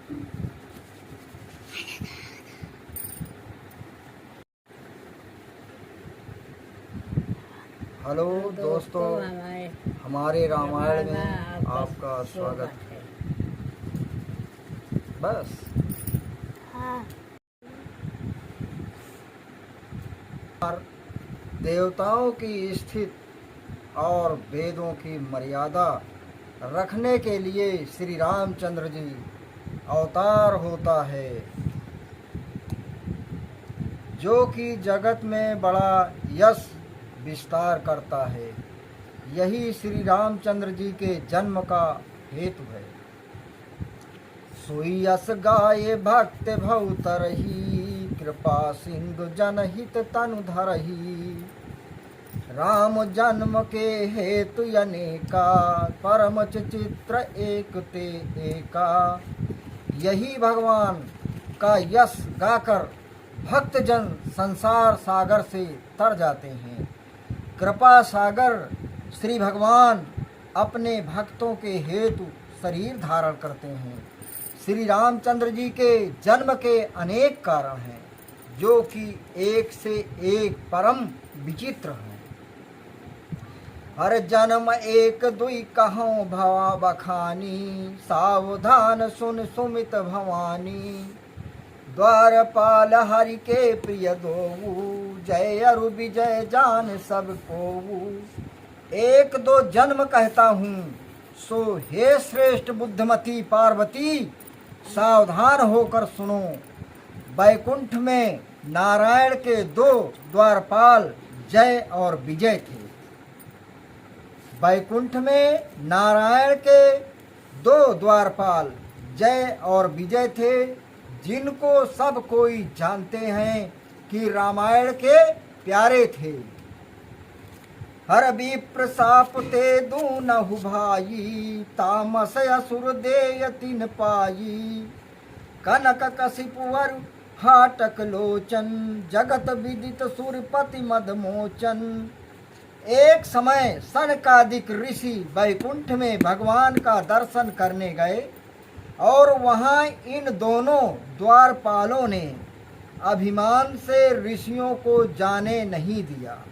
Hello दोस्तों, हमारे रामायण में आपका स्वागत है। बस देवताओं की स्थिति और वेदों की मर्यादा रखने के लिए श्री रामचंद्र जी अवतार होता है, जो कि जगत में बड़ा यश विस्तार करता है। यही श्री रामचंद्र जी के जन्म का हेतु है। सोई यस गाये भक्त भव तरही, कृपा सिंधु जनहित तनु धरही। राम जन्म के हेतु अनेका, परम चित्र एक ते एका। यही भगवान का यश गाकर भक्तजन संसार सागर से तर जाते हैं। कृपा सागर श्री भगवान अपने भक्तों के हेतु शरीर धारण करते हैं। श्री रामचंद्र जी के जन्म के अनेक कारण हैं, जो कि एक से एक परम विचित्र हैं। हर जन्म एक दुई कहूँ भवा बखानी, सावधान सुन सुमित भवानी। द्वारपाल हरि के प्रिय दोऊ, जय अरु विजय जान सब को। एक दो जन्म कहता हूँ, सो हे श्रेष्ठ बुद्धिमती पार्वती, सावधान होकर सुनो। बैकुंठ में नारायण के दो द्वारपाल जय और विजय थे। बैकुंठ में नारायण के दो द्वारपाल जय और विजय थे, जिनको सब कोई जानते हैं कि रामायण के प्यारे थे। हर विप्र साप ते दूनहु भाई, तामस असुर देय तिन पाई। कनक कशिपु अरु हाटक लोचन, जगत विदित सुरपति मदमोचन। एक समय सनकादिक ऋषि बैकुंठ में भगवान का दर्शन करने गए, और वहाँ इन दोनों द्वारपालों ने अभिमान से ऋषियों को जाने नहीं दिया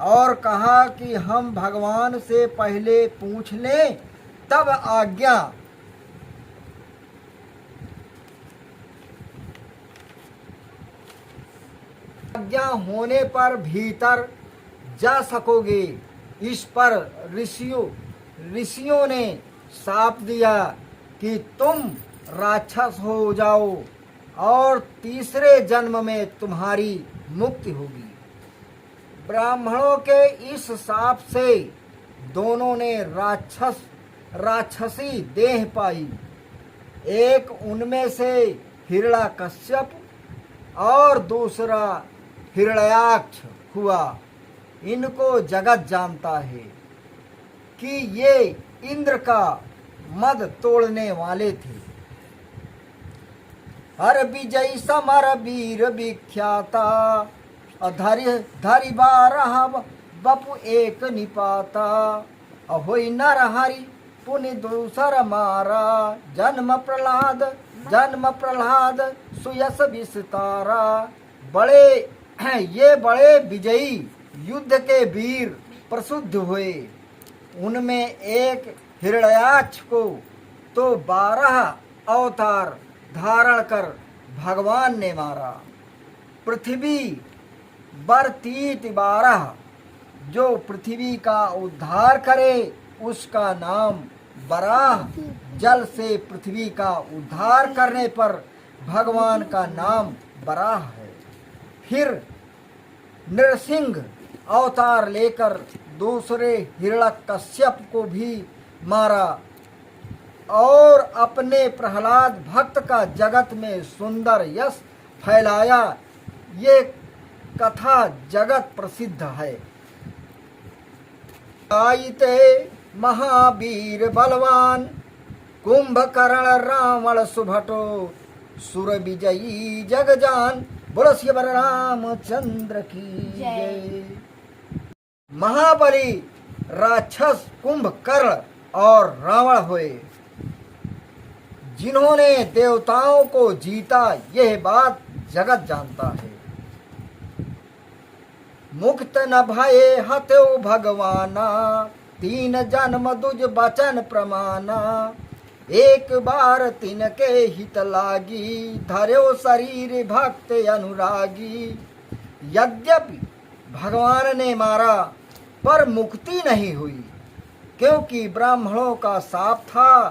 और कहा कि हम भगवान से पहले पूछ लें, तब आज्ञा होने पर भीतर जा सकोगे। इस पर ऋषियों ने शाप दिया कि तुम राक्षस हो जाओ और तीसरे जन्म में तुम्हारी मुक्ति होगी। ब्राह्मणों के इस शाप से दोनों ने राक्षसी देह पाई। एक उनमें से हिरण्याकश्यप और दूसरा हिरण्याक्ष हुआ। इनको जगत जानता है कि ये इंद्र का मद तोड़ने वाले थे। हर विजय समर वीर विख्याता, धरि बारह बपु एक निपाता। अहोई नर हरि पुनि दूसर मारा, जन्म प्रहलाद सुयस विस्तारा। ये बड़े विजयी युद्ध के वीर प्रसिद्ध हुए। उनमें एक हिरण्याक्ष को तो 12 अवतार धारण कर भगवान ने मारा। पृथ्वी बरतीत 12, जो पृथ्वी का उद्धार करे उसका नाम बराह। जल से पृथ्वी का उद्धार करने पर भगवान का नाम बराह है। फिर नृसिंह अवतार लेकर दूसरे हिरण्यकश्यप को भी मारा और अपने प्रहलाद भक्त का जगत में सुंदर यश फैलाया। ये कथा जगत प्रसिद्ध है। आईते महावीर बलवान, कुंभकर्ण रावण सुभटो। सुर विजयी जगजान, बोलो श्री रामचंद्र की जय। महाबली राक्षस कुंभकर्ण और रावण हुए। जिन्होंने देवताओं को जीता, यह बात जगत जानता है। मुक्त न भये हत्यो भगवाना, तीन जन्म दुज बचन प्रमाना। एक बार तिनके हित लागी, धर्यो शरीर भक्त अनुरागी। यद्यपि भगवान ने मारा पर मुक्ति नहीं हुई, क्योंकि ब्राह्मणों का शाप था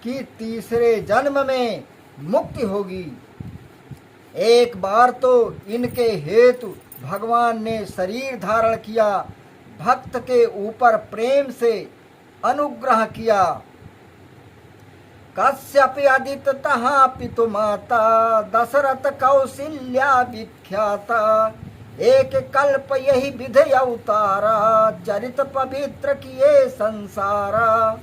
कि तीसरे जन्म में मुक्ति होगी। एक बार तो इनके हेतु भगवान ने शरीर धारण किया, भक्त के ऊपर प्रेम से अनुग्रह किया। कश्यप आदित्य तहा पितु माता, दशरथ कौशल्या विख्याता। एक कल्प यही विधि अवतारा, चरित पवित्र किए संसारा।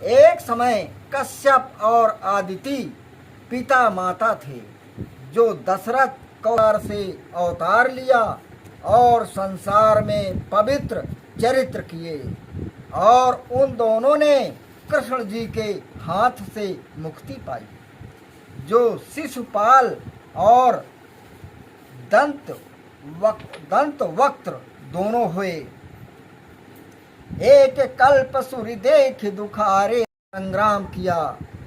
एक समय कश्यप और आदिति पिता माता थे, जो दशरथ कौर से अवतार लिया और संसार में पवित्र चरित्र किए, और उन दोनों ने कृष्ण जी के हाथ से मुक्ति पाई, जो शिशुपाल और दंत वक्त्र दोनों हुए। एक कल्प सूर्य देख दुखारे संग्राम किया,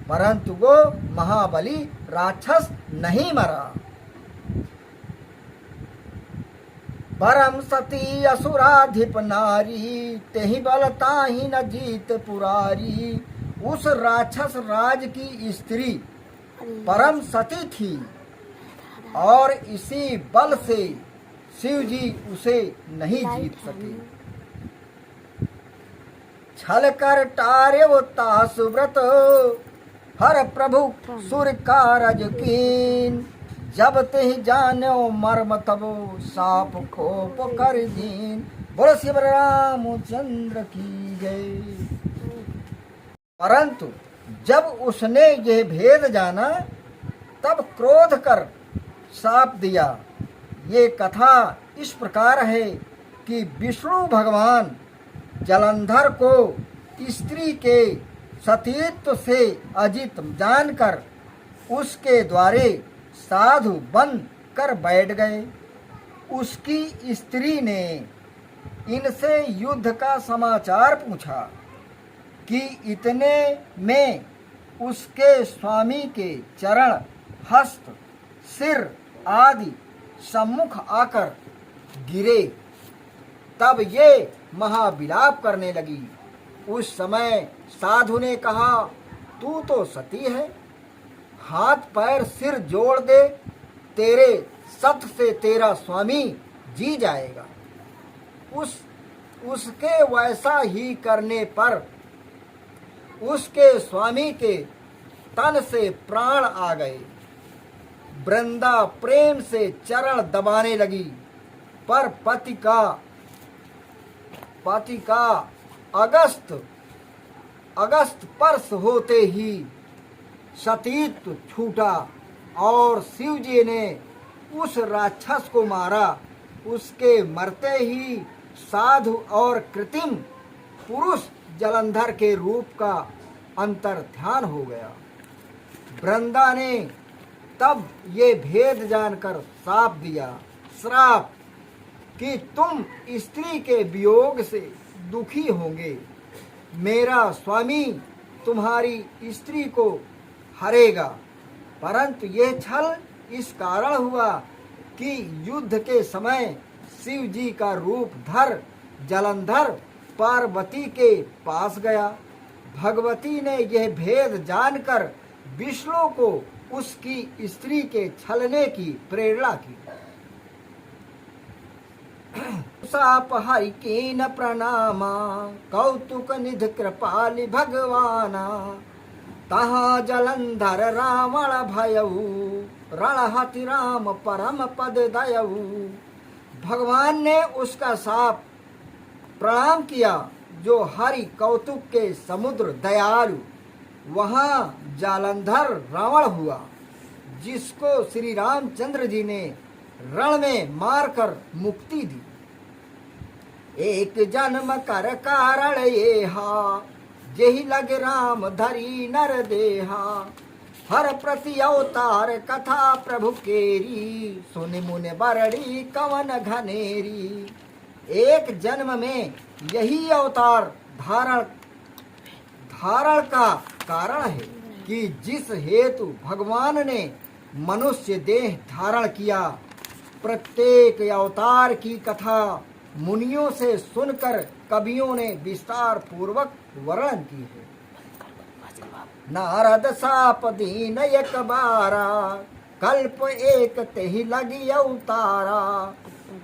परंतु वो महाबली राक्षस नहीं मरा। परम सती असुराधिप नारी, तेहि बल ताहि न जीत पुरारी। उस राक्षस राज की स्त्री परम सती थी, और इसी बल से शिव जी उसे नहीं जीत सके। छल कर टारे वो तासुव्रत, हर प्रभु सुर कारज कीन। जब ते जानो मर्म तबो, साप खोप कर दीन। बोलो श्री रामचंद्र की जय। परंतु जब उसने यह भेद जाना, तब क्रोध कर शाप दिया। ये कथा इस प्रकार है कि विष्णु भगवान जलंधर को स्त्री के सतीत्व से अजित जानकर उसके द्वारे साधु बन कर बैठ गए। उसकी स्त्री ने इनसे युद्ध का समाचार पूछा कि इतने में उसके स्वामी के चरण, हस्त, सिर आदि सम्मुख आकर गिरे। तब ये महाविलाप करने लगी। उस समय साधु ने कहा, तू तो सती है, हाथ पैर सिर जोड़ दे, तेरे सत से तेरा स्वामी जी जाएगा। उसके वैसा ही करने पर उसके स्वामी के तन से प्राण आ गए। वृंदा प्रेम से चरण दबाने लगी, पर पति का अगस्त स्पर्श होते ही सतीत्व छूटा और शिव जी ने उस राक्षस को मारा। उसके मरते ही साधु और कृत्रिम पुरुष जलंधर के रूप का अंतर ध्यान हो गया। वृंदा ने तब ये भेद जानकर श्राप कि तुम स्त्री के वियोग से दुखी होंगे। मेरा स्वामी तुम्हारी स्त्री को हरेगा। परंतु यह छल इस कारण हुआ कि युद्ध के समय शिव जी का रूप धर जलंधर पार्वती के पास गया। भगवती ने यह भेद जानकर विष्णु को उसकी स्त्री के छलने की प्रेरणा की। साप हरि कीन प्रणामा, कौतुक निधि कृपालि भगवाना। तहाँ जलंधर रावण भयऊ, रणहति राम परम पद दयऊ। भगवान ने उसका साप प्रणाम किया, जो हरि कौतुक के समुद्र दयालु वहाँ जालंधर रावण हुआ, जिसको श्री रामचंद्र जी ने रण में मारकर मुक्ति दी। एक जन्म कर कारण येहा, जेहि लग राम धरी नर देहा। हर प्रति अवतार कथा प्रभु केरी, सुनि मुनि बरड़ी कवन घनेरी। एक जन्म में यही अवतार धारण का कारण है कि जिस हेतु भगवान ने मनुष्य देह धारण किया। प्रत्येक अवतार की कथा मुनियों से सुनकर कवियों ने विस्तार पूर्वक वर्णन की है। नारद साप दीन एक बारा, कल्प एक तेहि लगी अवतारा।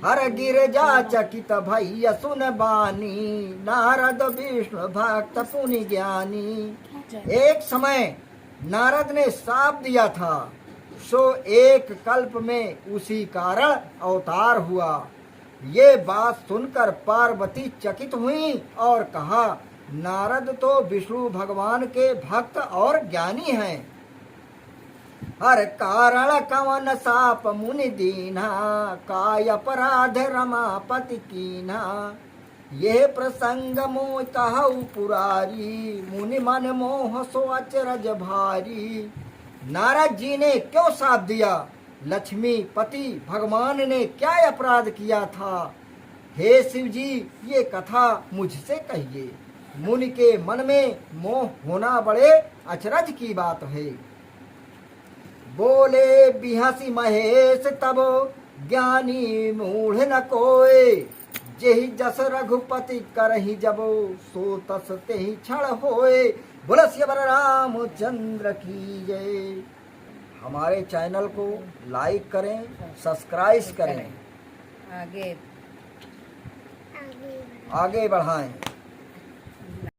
हर गिरजा चकित भैया सुन बानी, नारद विष्णु भक्त पुनि ज्ञानी। एक समय नारद ने साप दिया था, सो एक कल्प में उसी कारण अवतार हुआ। ये बात सुनकर पार्वती चकित हुई और कहा, नारद तो विष्णु भगवान के भक्त और ज्ञानी हैं। हर कारण कवन साप मुनि दीना, काय अपराध रमापति कीना। ये प्रसंग मोह कहु पुरारी, मुनि मन मोह सो अचरज भारी। नारद जी ने क्यों साप दिया? लक्ष्मी पति भगवान ने क्या अपराध किया था? हे शिव जी, ये कथा मुझसे कहिए। मुनि के मन में मोह होना बड़े अचरज की बात है। बोले बिहसी महेश तब, ज्ञानी मूढ़ न कोय। जेहि जस रघुपति करहि जबो, सो तस तेहि क्षण होए। बोलस्य बलरामचंद्र की जय। हमारे चैनल को लाइक करें, सब्सक्राइब करें, आगे बढ़ाएं।